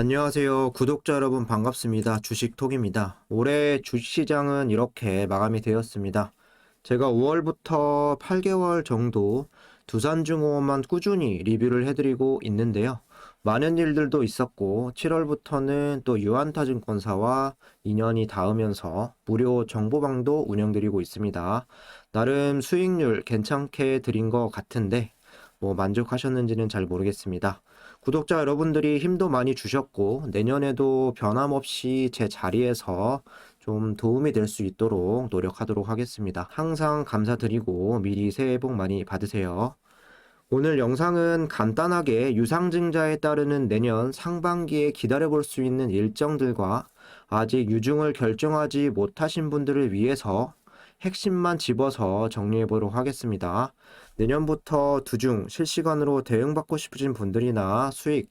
안녕하세요. 구독자 여러분 반갑습니다. 주식톡입니다. 올해 주식시장은 이렇게 마감이 되었습니다. 제가 5월부터 8개월 정도 두산중공업만 꾸준히 리뷰를 해드리고 있는데요. 많은 일들도 있었고 7월부터는 또 유한타증권사와 인연이 닿으면서 무료 정보방도 운영드리고 있습니다. 나름 수익률 괜찮게 드린 것 같은데 만족하셨는지는 잘 모르겠습니다. 구독자 여러분들이 힘도 많이 주셨고 내년에도 변함없이 제 자리에서 좀 도움이 될 수 있도록 노력하도록 하겠습니다. 항상 감사드리고 미리 새해 복 많이 받으세요. 오늘 영상은 간단하게 유상증자에 따르는 내년 상반기에 기다려볼 수 있는 일정들과 아직 유중을 결정하지 못하신 분들을 위해서 핵심만 집어서 정리해 보도록 하겠습니다. 내년부터 두중 실시간으로 대응받고 싶으신 분들이나 수익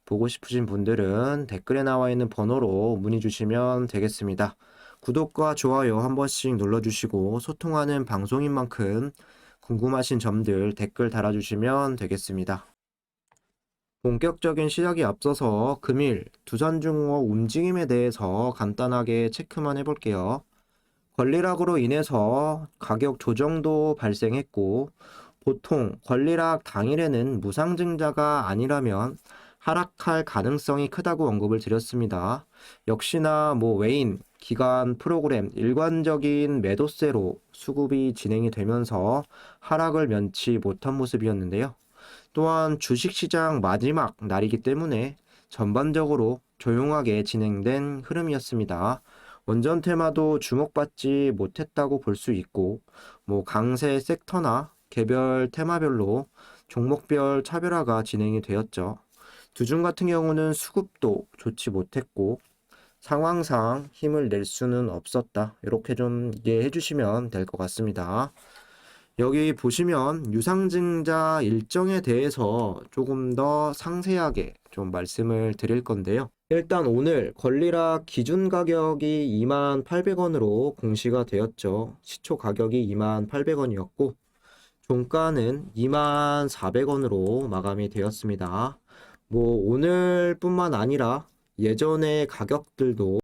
보고 싶으신 분들은 댓글에 나와 있는 번호로 문의 주시면 되겠습니다. 구독과 좋아요 한 번씩 눌러주시고 소통하는 방송인 만큼 궁금하신 점들 댓글 달아주시면 되겠습니다. 본격적인 시작에 앞서서 금일 두산중공업 움직임에 대해서 간단하게 체크만 해볼게요. 권리락으로 인해서 가격 조정도 발생했고 보통 권리락 당일에는 무상증자가 아니라면 하락할 가능성이 크다고 언급을 드렸습니다. 역시나 외인, 기간 프로그램 일관적인 매도세로 수급이 진행이 되면서 하락을 면치 못한 모습이었는데요. 또한 주식시장 마지막 날이기 때문에 전반적으로 조용하게 진행된 흐름이었습니다. 원전 테마도 주목받지 못했다고 볼 수 있고 강세 섹터나 개별 테마별로 종목별 차별화가 진행이 되었죠. 두중 같은 경우는 수급도 좋지 못했고 상황상 힘을 낼 수는 없었다. 이렇게 좀 이해해 주시면 될 것 같습니다. 여기 보시면 유상증자 일정에 대해서 조금 더 상세하게 좀 말씀을 드릴 건데요. 일단 오늘 권리락 기준 가격이 28,000원으로 공시가 되었죠. 시초 가격이 28,000원이었고 종가는 24,000원으로 마감이 되었습니다. 오늘뿐만 아니라 예전의 가격들도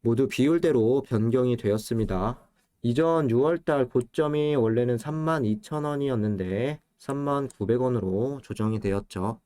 모두 비율대로 변경이 되었습니다. 이전 6월달 고점이 원래는 32,000원이었는데 39,000원으로 조정이 되었죠.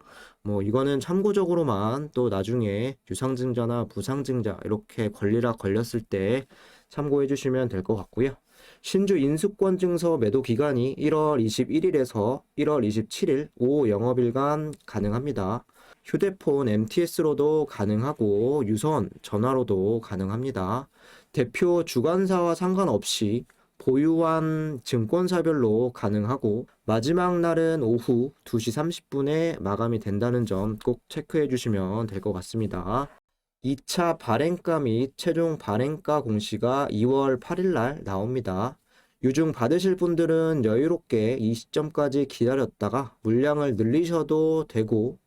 이거는 참고적으로만 또 나중에 유상증자나 무상증자 이렇게 권리락 걸렸을 때 참고해 주시면 될 것 같고요. 신주 인수권 증서 매도 기간이 1월 21일에서 1월 27일 오후 영업일간 가능합니다. 휴대폰 MTS로도 가능하고 유선 전화로도 가능합니다. 대표 주관사와 상관없이 보유한 증권사별로 가능하고 마지막 날은 오후 2시 30분에 마감이 된다는 점 꼭 체크해 주시면 될 것 같습니다. 2차 발행가 및 최종 발행가 공시가 2월 8일 날 나옵니다. 유중 받으실 분들은 여유롭게 이 시점까지 기다렸다가 물량을 늘리셔도 되고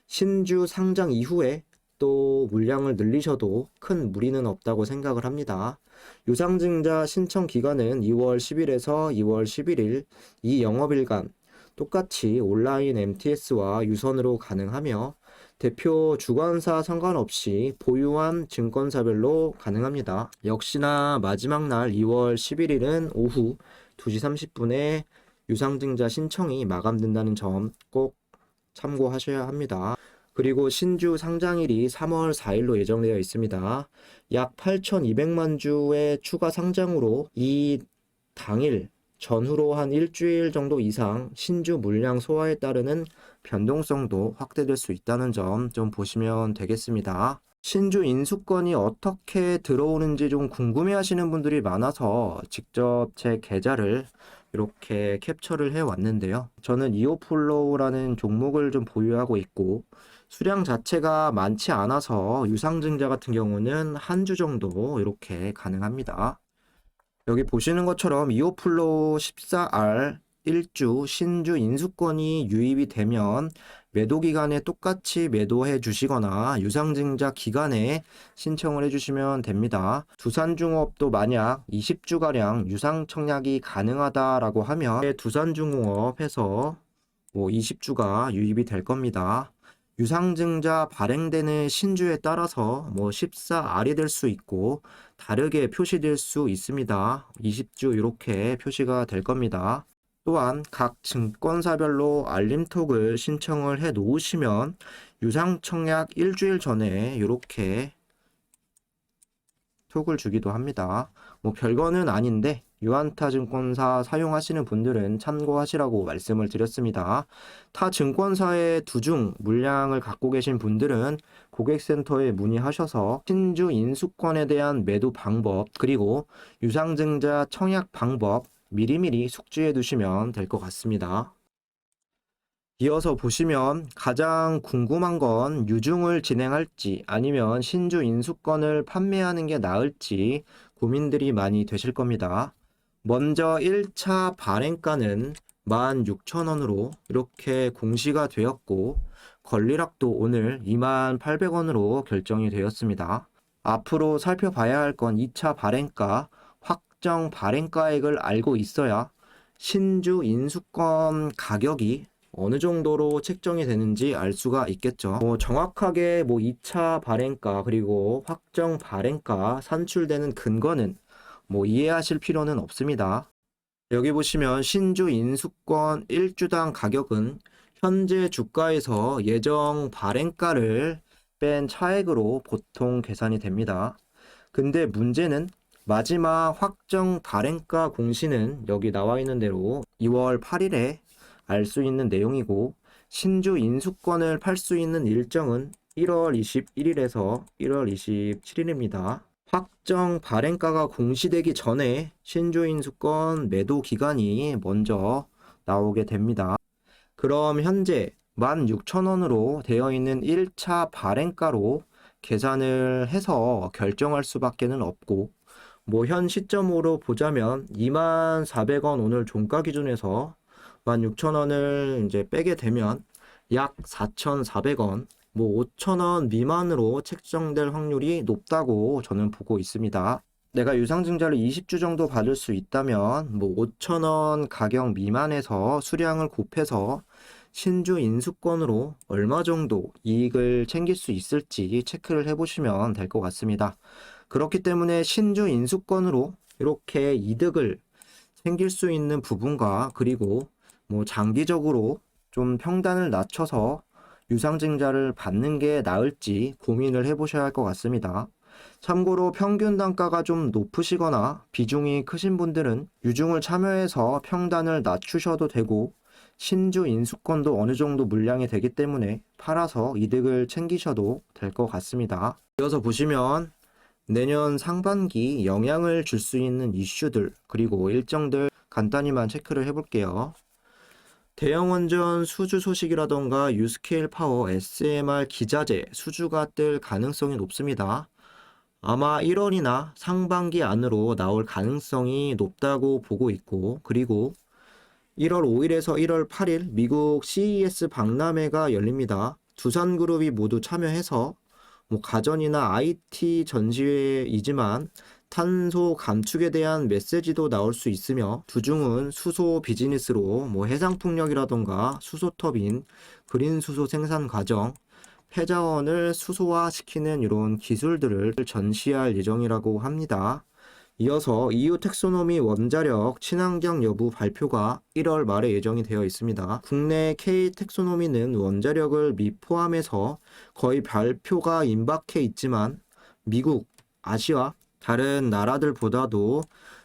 신주 상장 이후에 또 물량을 늘리셔도 큰 무리는 없다고 생각을 합니다. 유상증자 신청 기간은 2월 10일에서 2월 11일 이 영업일간 똑같이 온라인 MTS와 유선으로 가능하며 대표 주관사 상관없이 보유한 증권사별로 가능합니다. 역시나 마지막 날 2월 11일은 오후 2시 30분에 유상증자 신청이 마감된다는 점 꼭 참고하셔야 합니다. 그리고 신주 상장일이 3월 4일로 예정되어 있습니다. 약 8,200만 주의 추가 상장으로 이 당일 전후로 한 일주일 정도 이상 신주 물량 소화에 따르는 변동성도 확대될 수 있다는 점 좀 보시면 되겠습니다. 신주 인수권이 어떻게 들어오는지 좀 궁금해 하시는 분들이 많아서 직접 제 계좌를 이렇게 캡처를 해 왔는데요. 저는 이오플로우라는 종목을 좀 보유하고 있고 수량 자체가 많지 않아서 유상증자 같은 경우는 한 주 정도 이렇게 가능합니다. 여기 보시는 것처럼 이오플로우 14R 1주 신주 인수권이 유입이 되면 매도 기간에 똑같이 매도해 주시거나 유상증자 기간에 신청을 해 주시면 됩니다. 두산중공업도 만약 20주가량 유상 청약이 가능하다라고 하면 두산중공업에서 20주가 유입이 될 겁니다. 유상증자 발행되는 신주에 따라서 14R이 될 수 있고 다르게 표시될 수 있습니다. 20주 이렇게 표시가 될 겁니다. 또한 각 증권사별로 알림톡을 신청을 해 놓으시면 유상청약 일주일 전에 이렇게 톡을 주기도 합니다. 별거는 아닌데 유안타 증권사 사용하시는 분들은 참고하시라고 말씀을 드렸습니다. 타 증권사의 두중 물량을 갖고 계신 분들은 고객센터에 문의하셔서 신주 인수권에 대한 매도 방법 그리고 유상증자 청약 방법 미리미리 숙지해 두시면 될 것 같습니다. 이어서 보시면 가장 궁금한 건 유중을 진행할지 아니면 신주 인수권을 판매하는 게 나을지 고민들이 많이 되실 겁니다. 먼저 1차 발행가는 16,000원으로 이렇게 공시가 되었고 권리락도 오늘 28,800원으로 결정이 되었습니다. 앞으로 살펴봐야 할 건 2차 발행가, 확정 발행가액을 알고 있어야 신주 인수권 가격이 어느 정도로 책정이 되는지 알 수가 있겠죠. 정확하게 2차 발행가 그리고 확정 발행가 산출되는 근거는 이해하실 필요는 없습니다. 여기 보시면 신주 인수권 1주당 가격은 현재 주가에서 예정 발행가를 뺀 차액으로 보통 계산이 됩니다. 근데 문제는 마지막 확정 발행가 공시는 여기 나와 있는 대로 2월 8일에 알 수 있는 내용이고 신주 인수권을 팔 수 있는 일정은 1월 21일에서 1월 27일입니다. 확정 발행가가 공시되기 전에 신주 인수권 매도 기간이 먼저 나오게 됩니다. 그럼 현재 16,000원으로 되어 있는 1차 발행가로 계산을 해서 결정할 수밖에 없고 현 시점으로 보자면 24,000원 오늘 종가 기준에서 16,000원을 이제 빼게 되면 약 4,400원, 5,000원 미만으로 책정될 확률이 높다고 저는 보고 있습니다. 내가 유상증자를 20주 정도 받을 수 있다면 5,000원 가격 미만에서 수량을 곱해서 신주 인수권으로 얼마 정도 이익을 챙길 수 있을지 체크를 해보시면 될 것 같습니다. 그렇기 때문에 신주 인수권으로 이렇게 이득을 챙길 수 있는 부분과 그리고 장기적으로 좀 평단을 낮춰서 유상증자를 받는 게 나을지 고민을 해보셔야 할 것 같습니다. 참고로 평균 단가가 좀 높으시거나 비중이 크신 분들은 유중을 참여해서 평단을 낮추셔도 되고 신주 인수권도 어느 정도 물량이 되기 때문에 팔아서 이득을 챙기셔도 될 것 같습니다. 이어서 보시면 내년 상반기 영향을 줄 수 있는 이슈들 그리고 일정들 간단히만 체크를 해볼게요. 대형원전 수주 소식이라던가 유스케일 파워 SMR 기자재 수주가 뜰 가능성이 높습니다. 아마 1월이나 상반기 안으로 나올 가능성이 높다고 보고 있고 그리고 1월 5일에서 1월 8일 미국 CES 박람회가 열립니다. 두산그룹이 모두 참여해서 가전이나 IT 전시회이지만 탄소 감축에 대한 메시지도 나올 수 있으며 두중은 수소 비즈니스로 해상풍력이라던가 수소터빈, 그린 수소 생산 과정, 폐자원을 수소화시키는 이런 기술들을 전시할 예정이라고 합니다. 이어서 EU 텍소노미 원자력 친환경 여부 발표가 1월 말에 예정이 되어 있습니다. 국내 K 텍소노미는 원자력을 미포함해서 거의 발표가 임박해 있지만 미국, 아시아 다른 나라들보다도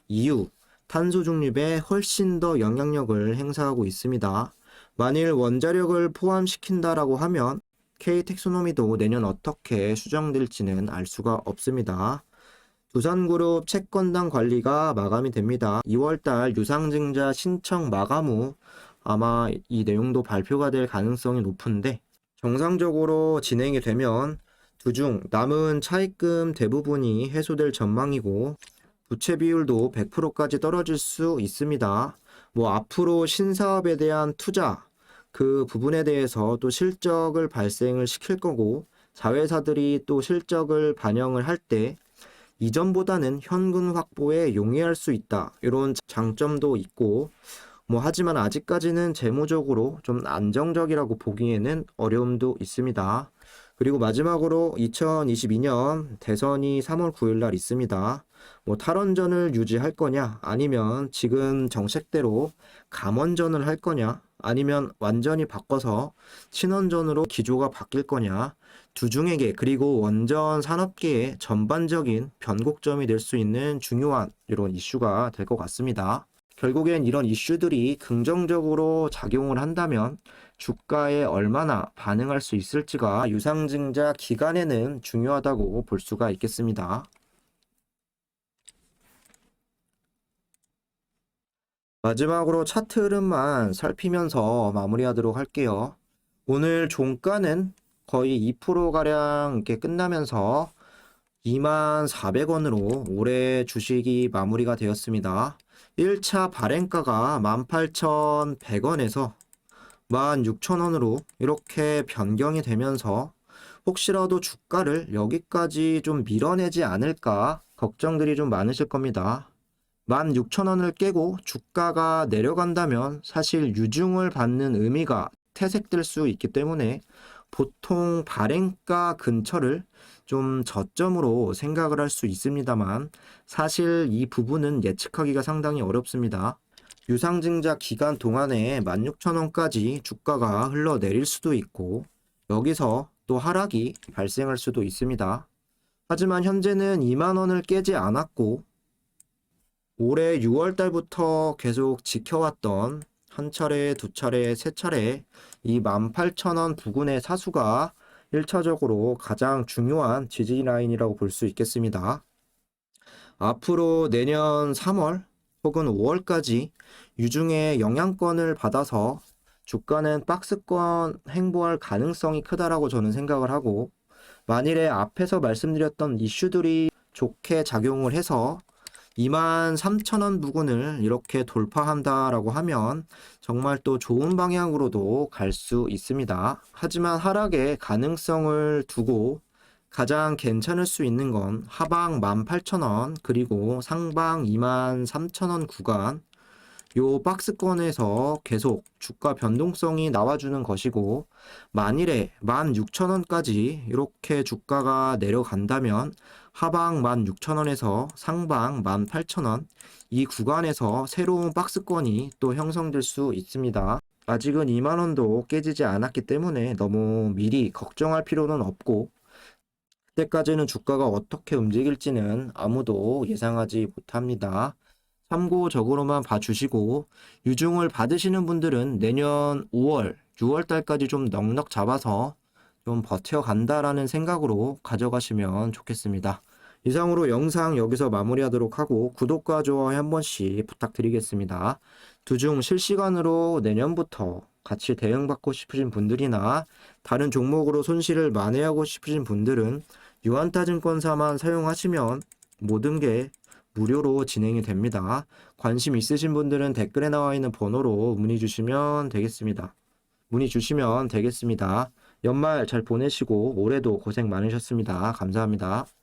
EU 탄소 중립에 훨씬 더 영향력을 행사하고 있습니다. 만일 원자력을 포함시킨다라고 하면 K 텍소노미도 내년 어떻게 수정될지는 알 수가 없습니다. 두산그룹 채권당 관리가 마감이 됩니다. 2월달 유상증자 신청 마감 후 아마 이 내용도 발표가 될 가능성이 높은데 정상적으로 진행이 되면 두중 남은 차입금 대부분이 해소될 전망이고 부채 비율도 100%까지 떨어질 수 있습니다. 앞으로 신사업에 대한 투자 그 부분에 대해서 또 실적을 발생을 시킬 거고 자회사들이 또 실적을 반영을 할 때 이전보다는 현금 확보에 용이할 수 있다. 이런 장점도 있고 하지만 아직까지는 재무적으로 좀 안정적이라고 보기에는 어려움도 있습니다. 그리고 마지막으로 2022년 대선이 3월 9일 날 있습니다. 탈원전을 유지할 거냐, 아니면 지금 정책대로 감원전을 할 거냐, 아니면 완전히 바꿔서 친원전으로 기조가 바뀔 거냐, 두 중에게, 그리고 원전 산업계의 전반적인 변곡점이 될 수 있는 중요한 이런 이슈가 될 것 같습니다. 결국엔 이런 이슈들이 긍정적으로 작용을 한다면 주가에 얼마나 반응할 수 있을지가 유상증자 기간에는 중요하다고 볼 수가 있겠습니다. 마지막으로 차트 흐름만 살피면서 마무리하도록 할게요. 오늘 종가는 거의 2%가량 이렇게 끝나면서 24,400원으로 올해 주식이 마무리가 되었습니다. 1차 발행가가 18,100원에서 16,000원으로 이렇게 변경이 되면서 혹시라도 주가를 여기까지 좀 밀어내지 않을까 걱정들이 좀 많으실 겁니다. 16,000원을 깨고 주가가 내려간다면 사실 유증을 받는 의미가 퇴색될 수 있기 때문에 보통 발행가 근처를 좀 저점으로 생각을 할 수 있습니다만 사실 이 부분은 예측하기가 상당히 어렵습니다. 유상증자 기간 동안에 16,000원까지 주가가 흘러내릴 수도 있고 여기서 또 하락이 발생할 수도 있습니다. 하지만 현재는 20,000원을 깨지 않았고 올해 6월 달부터 계속 지켜왔던 한 차례, 두 차례, 세 차례 이 18,000원 부근의 사수가 1차적으로 가장 중요한 지지 라인이라고 볼 수 있겠습니다. 앞으로 내년 3월 혹은 5월까지 유중의 영향권을 받아서 주가는 박스권 행보할 가능성이 크다라고 저는 생각을 하고, 만일에 앞에서 말씀드렸던 이슈들이 좋게 작용을 해서 23,000원 부근을 이렇게 돌파한다라고 하면 정말 또 좋은 방향으로도 갈 수 있습니다. 하지만 하락의 가능성을 두고 가장 괜찮을 수 있는 건 하방 18,000원 그리고 상방 23,000원 구간, 요 박스권에서 계속 주가 변동성이 나와주는 것이고, 만일에 16,000원까지 이렇게 주가가 내려간다면 하방 16,000원에서 상방 18,000원 이 구간에서 새로운 박스권이 또 형성될 수 있습니다. 아직은 2만원도 깨지지 않았기 때문에 너무 미리 걱정할 필요는 없고, 그때까지는 주가가 어떻게 움직일지는 아무도 예상하지 못합니다. 참고적으로만 봐주시고, 유중을 받으시는 분들은 내년 5월, 6월 달까지 좀 넉넉 잡아서 좀 버텨간다라는 생각으로 가져가시면 좋겠습니다. 이상으로 영상 여기서 마무리하도록 하고 구독과 좋아요 한 번씩 부탁드리겠습니다. 두중 실시간으로 내년부터 같이 대응받고 싶으신 분들이나 다른 종목으로 손실을 만회하고 싶으신 분들은 유한타증권사만 사용하시면 모든 게 무료로 진행이 됩니다. 관심 있으신 분들은 댓글에 나와 있는 번호로 문의 주시면 되겠습니다. 연말 잘 보내시고 올해도 고생 많으셨습니다. 감사합니다.